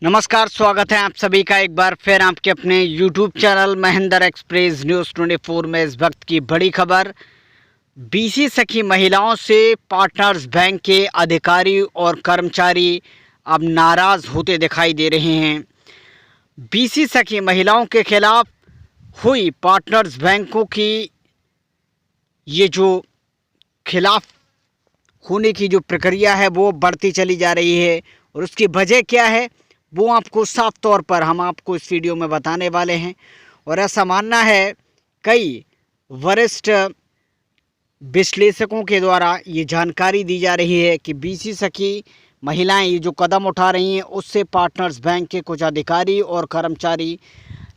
नमस्कार, स्वागत है आप सभी का एक बार फिर आपके अपने YouTube channel Mahendra express news 24 में। इस वक्त की बड़ी खबर, बीसी सखी महिलाओं से पार्टनर्स बैंक के अधिकारी और कर्मचारी अब नाराज़ होते दिखाई दे रहे हैं। बीसी सखी महिलाओं के खिलाफ हुई पार्टनर्स बैंकों की ये जो खिलाफ होने की जो प्रक्रिया है वो बढ़ती चली जा रही है, और उसकी वजह क्या है वो आपको साफ तौर पर हम आपको इस वीडियो में बताने वाले हैं। और ऐसा मानना है कई वरिष्ठ विश्लेषकों के द्वारा ये जानकारी दी जा रही है कि बीसी सखी महिलाएं ये जो कदम उठा रही हैं उससे पार्टनर्स बैंक के कुछ अधिकारी और कर्मचारी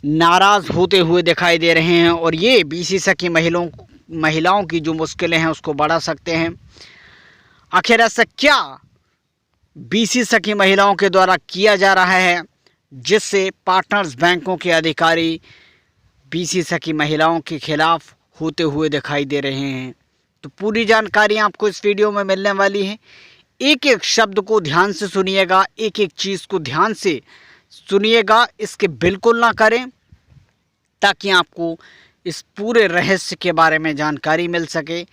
नाराज़ होते हुए दिखाई दे रहे हैं, और ये बीसी सखी महिलाओं की जो मुश्किलें हैं उसको बढ़ा सकते हैं। आखिर ऐसा क्या बीसी सखी महिलाओं के द्वारा किया जा रहा है जिससे पार्टनर्स बैंकों के अधिकारी बीसी सखी महिलाओं के खिलाफ होते हुए दिखाई दे रहे हैं? तो पूरी जानकारी आपको इस वीडियो में मिलने वाली है। एक एक शब्द को ध्यान से सुनिएगा, एक एक चीज़ को ध्यान से सुनिएगा, इसके बिल्कुल ना करें, ताकि आपको इस पूरे रहस्य के बारे में जानकारी मिल सके,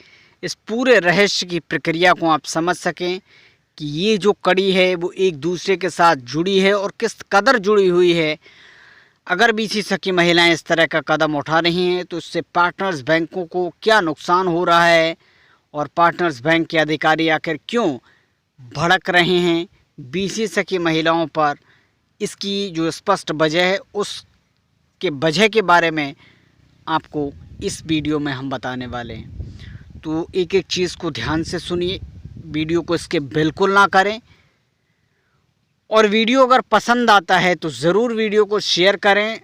इस पूरे रहस्य की प्रक्रिया को आप समझ सकें कि ये जो कड़ी है वो एक दूसरे के साथ जुड़ी है और किस कदर जुड़ी हुई है। अगर बीसी सखी महिलाएं इस तरह का कदम उठा रही हैं तो इससे पार्टनर्स बैंकों को क्या नुकसान हो रहा है, और पार्टनर्स बैंक के अधिकारी आखिर क्यों भड़क रहे हैं बीसी सखी महिलाओं पर, इसकी जो स्पष्ट वजह है उसके वजह के बारे में आपको इस वीडियो में हम बताने वाले हैं। तो एक एक चीज़ को ध्यान से सुनिए, वीडियो को इसके बिल्कुल ना करें, और वीडियो अगर पसंद आता है तो ज़रूर वीडियो को शेयर करें,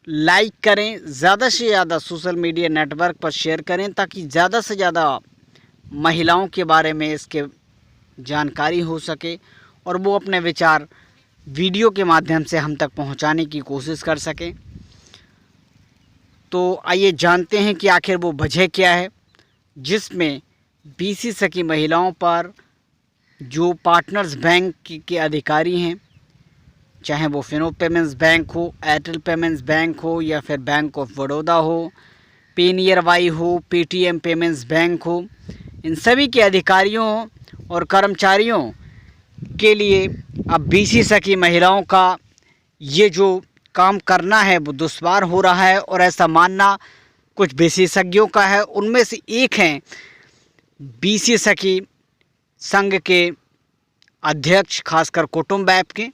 लाइक करें, ज़्यादा से ज़्यादा सोशल मीडिया नेटवर्क पर शेयर करें, ताकि ज़्यादा से ज़्यादा महिलाओं के बारे में इसके जानकारी हो सके और वो अपने विचार वीडियो के माध्यम से हम तक पहुंचाने की कोशिश कर सकें। तो आइए जानते हैं कि आखिर वो वजह क्या है जिसमें बीसी सखी महिलाओं पर जो पार्टनर्स बैंक के अधिकारी हैं, चाहे वो फिनो पेमेंट्स बैंक हो, एयरटेल पेमेंट्स बैंक हो, या फिर बैंक ऑफ बड़ौदा हो, पेनियर वाई हो, पेटीएम पेमेंट्स बैंक हो, इन सभी के अधिकारियों और कर्मचारियों के लिए अब बीसी सखी महिलाओं का ये जो काम करना है वो दुश्वार हो रहा है। और ऐसा मानना कुछ विशेषज्ञों का है, उनमें से एक हैं बीसी सखी संघ के अध्यक्ष, खासकर कुटुंब ऐप के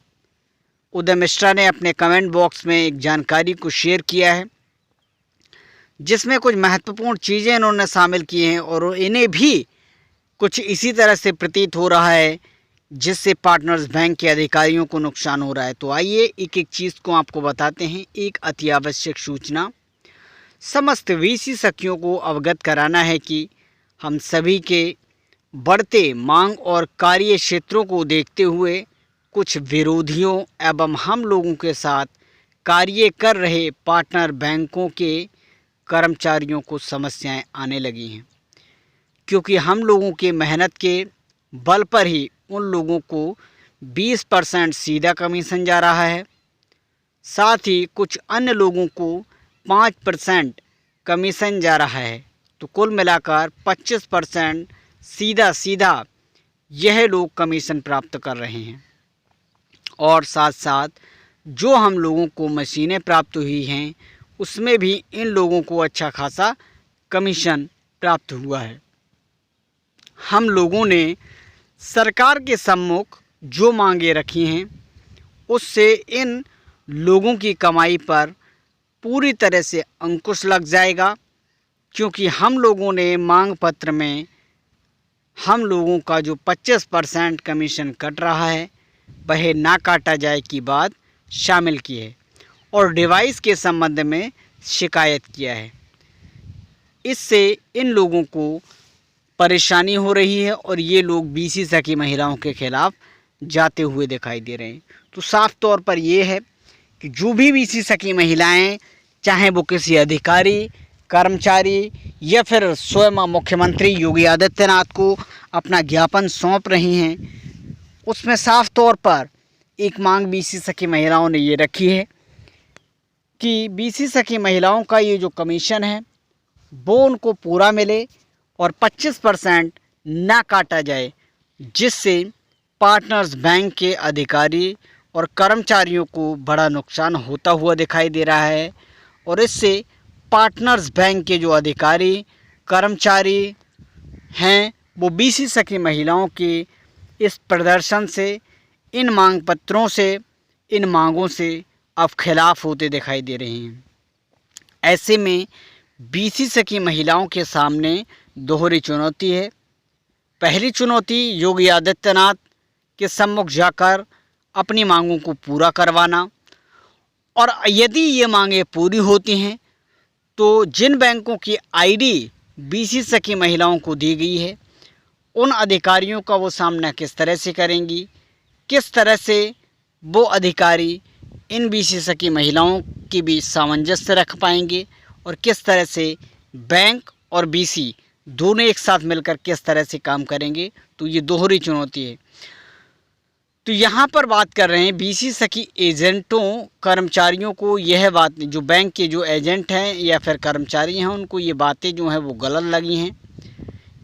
उदय मिश्रा ने अपने कमेंट बॉक्स में एक जानकारी को शेयर किया है जिसमें कुछ महत्वपूर्ण चीज़ें इन्होंने शामिल की हैं, और इन्हें भी कुछ इसी तरह से प्रतीत हो रहा है जिससे पार्टनर्स बैंक के अधिकारियों को नुकसान हो रहा है। तो आइए एक एक चीज़ को आपको बताते हैं। एक अति आवश्यक सूचना समस्त बीसी सखियों को अवगत कराना है कि हम सभी के बढ़ते मांग और कार्य क्षेत्रों को देखते हुए कुछ विरोधियों एवं हम लोगों के साथ कार्य कर रहे पार्टनर बैंकों के कर्मचारियों को समस्याएं आने लगी हैं, क्योंकि हम लोगों के मेहनत के बल पर ही उन लोगों को 20% सीधा कमीशन जा रहा है, साथ ही कुछ अन्य लोगों को 5% कमीशन जा रहा है। तो कुल मिलाकर 25% सीधा यह लोग कमीशन प्राप्त कर रहे हैं, और साथ साथ जो हम लोगों को मशीनें प्राप्त हुई हैं उसमें भी इन लोगों को अच्छा खासा कमीशन प्राप्त हुआ है। हम लोगों ने सरकार के सम्मुख जो मांगे रखी हैं उससे इन लोगों की कमाई पर पूरी तरह से अंकुश लग जाएगा, क्योंकि हम लोगों ने मांग पत्र में हम लोगों का जो 25% कमीशन कट रहा है वह ना काटा जाए की बात शामिल की है, और डिवाइस के संबंध में शिकायत किया है। इससे इन लोगों को परेशानी हो रही है और ये लोग बीसी सखी महिलाओं के खिलाफ जाते हुए दिखाई दे रहे हैं। तो साफ तौर पर ये है कि जो भी बीसी सखी महिलाएं, चाहे वो किसी अधिकारी, कर्मचारी या फिर स्वयं मुख्यमंत्री योगी आदित्यनाथ को अपना ज्ञापन सौंप रही हैं, उसमें साफ तौर पर एक मांग बीसी सखी महिलाओं ने ये रखी है कि बीसी सखी महिलाओं का ये जो कमीशन है वो उनको पूरा मिले और 25% ना काटा जाए, जिससे पार्टनर्स बैंक के अधिकारी और कर्मचारियों को बड़ा नुकसान होता हुआ दिखाई दे रहा है। और इससे पार्टनर्स बैंक के जो अधिकारी कर्मचारी हैं वो बीसी सखी महिलाओं के इस प्रदर्शन से, इन मांग पत्रों से, इन मांगों से अब खिलाफ होते दिखाई दे रहे हैं। ऐसे में बीसी सखी महिलाओं के सामने दोहरी चुनौती है। पहली चुनौती योगी आदित्यनाथ के सम्मुख जाकर अपनी मांगों को पूरा करवाना, और यदि ये मांगें पूरी होती हैं तो जिन बैंकों की आईडी बीसी सखी महिलाओं को दी गई है उन अधिकारियों का वो सामना किस तरह से करेंगी, किस तरह से वो अधिकारी इन बीसी सखी महिलाओं के बीच सामंजस्य रख पाएंगे और किस तरह से बैंक और बीसी दोनों एक साथ मिलकर किस तरह से काम करेंगे। तो ये दोहरी चुनौती है। तो यहाँ पर बात कर रहे हैं बीसी सखी एजेंटों कर्मचारियों को, यह बात जो बैंक के जो एजेंट हैं या फिर कर्मचारी हैं उनको ये बातें जो हैं वो गलत लगी हैं।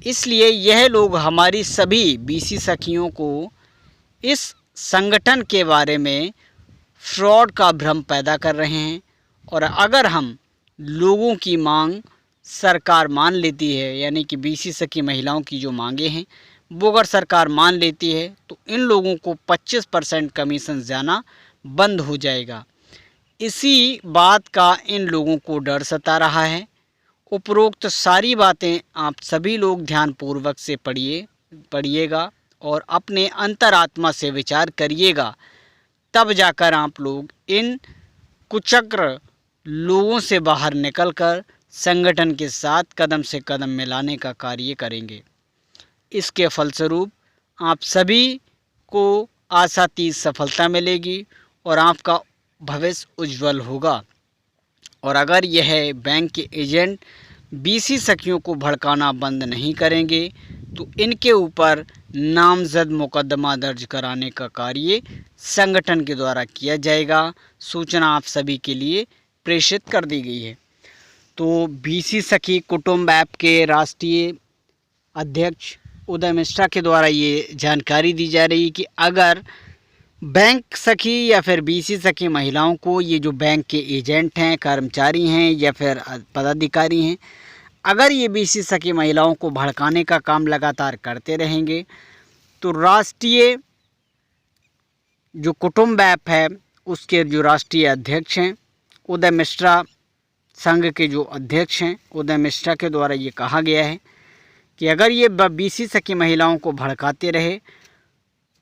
इसलिए यह लोग हमारी सभी बीसी सखियों को इस संगठन के बारे में फ्रॉड का भ्रम पैदा कर रहे हैं। और अगर हम लोगों की मांग सरकार मान लेती है, यानी कि बीसी सखी महिलाओं की जो मांगे हैं वो अगर सरकार मान लेती है तो इन लोगों को 25% कमीशन जाना बंद हो जाएगा। इसी बात का इन लोगों को डर सता रहा है। उपरोक्त सारी बातें आप सभी लोग ध्यानपूर्वक से पढ़िएगा और अपने अंतरात्मा से विचार करिएगा, तब जाकर आप लोग इन कुचक्र लोगों से बाहर निकलकर संगठन के साथ कदम से कदम मिलाने का कार्य करेंगे। इसके फलस्वरूप आप सभी को आशातीत सफलता मिलेगी और आपका भविष्य उज्जवल होगा। और अगर यह बैंक के एजेंट बीसी सखियों को भड़काना बंद नहीं करेंगे तो इनके ऊपर नामजद मुकदमा दर्ज कराने का कार्य संगठन के द्वारा किया जाएगा। सूचना आप सभी के लिए प्रेषित कर दी गई है। तो बीसी सखी कुटुंब ऐप के राष्ट्रीय अध्यक्ष उदय मिश्रा के द्वारा ये जानकारी दी जा रही है कि अगर बैंक सखी या फिर बीसी सखी महिलाओं को, ये जो बैंक के एजेंट हैं, कर्मचारी हैं या फिर पदाधिकारी हैं, अगर ये बीसी सखी महिलाओं को भड़काने का काम लगातार करते रहेंगे तो राष्ट्रीय जो कुटुंब ऐप है उसके जो राष्ट्रीय अध्यक्ष हैं उदय मिश्रा, संघ के जो अध्यक्ष हैं उदय मिश्रा के द्वारा ये कहा गया है कि अगर ये बीसी सखी महिलाओं को भड़काते रहे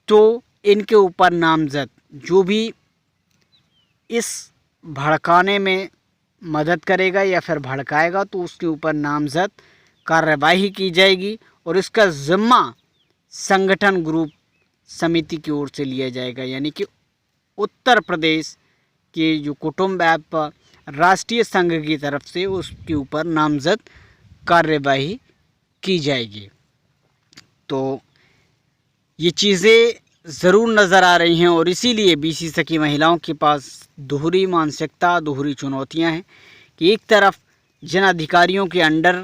तो इनके ऊपर नामजद जो भी इस भड़काने में मदद करेगा या फिर भड़काएगा तो उसके ऊपर नामजद कार्रवाई की जाएगी और इसका जिम्मा संगठन ग्रुप समिति की ओर से लिया जाएगा। यानी कि उत्तर प्रदेश के जो कुटुंब ऐप राष्ट्रीय संघ की तरफ से उसके ऊपर नामजद कार्रवाई की जाएगी। तो ये चीज़ें ज़रूर नज़र आ रही हैं और इसीलिए बीसी सखी महिलाओं के पास दोहरी मानसिकता, दोहरी चुनौतियां हैं कि एक तरफ जिन अधिकारियों के अंडर,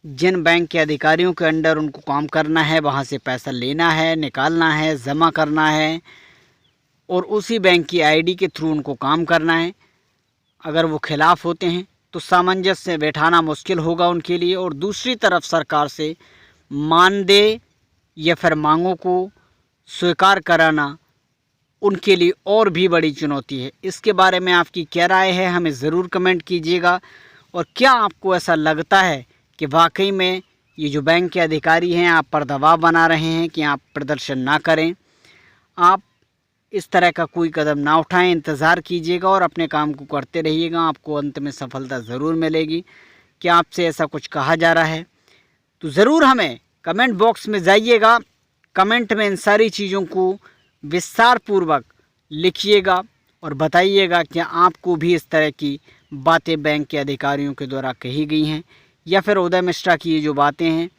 जिन बैंक के अधिकारियों के अंडर उनको काम करना है, वहां से पैसा लेना है, निकालना है, जमा करना है और उसी बैंक की आईडी के थ्रू उनको काम करना है। अगर वो खिलाफ़ होते हैं तो सामंजस्य बैठाना मुश्किल होगा उनके लिए। और दूसरी तरफ सरकार से मानदेय या फिर मांगों को स्वीकार कराना उनके लिए और भी बड़ी चुनौती है। इसके बारे में आपकी क्या राय है, हमें ज़रूर कमेंट कीजिएगा। और क्या आपको ऐसा लगता है कि वाकई में ये जो बैंक के अधिकारी हैं आप पर दबाव बना रहे हैं कि आप प्रदर्शन ना करें, आप इस तरह का कोई कदम ना उठाएं, इंतज़ार कीजिएगा और अपने काम को करते रहिएगा, आपको अंत में सफलता ज़रूर मिलेगी। क्या आपसे ऐसा कुछ कहा जा रहा है तो ज़रूर हमें कमेंट बॉक्स में जाइएगा, कमेंट में इन सारी चीज़ों को विस्तार पूर्वक लिखिएगा और बताइएगा कि आपको भी इस तरह की बातें बैंक के अधिकारियों के द्वारा कही गई हैं या फिर उदय मिश्रा की ये जो बातें हैं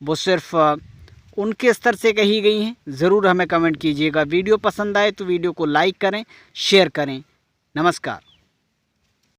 वो सिर्फ उनके स्तर से कही गई हैं, ज़रूर हमें कमेंट कीजिएगा। वीडियो पसंद आए तो वीडियो को लाइक करें, शेयर करें। नमस्कार।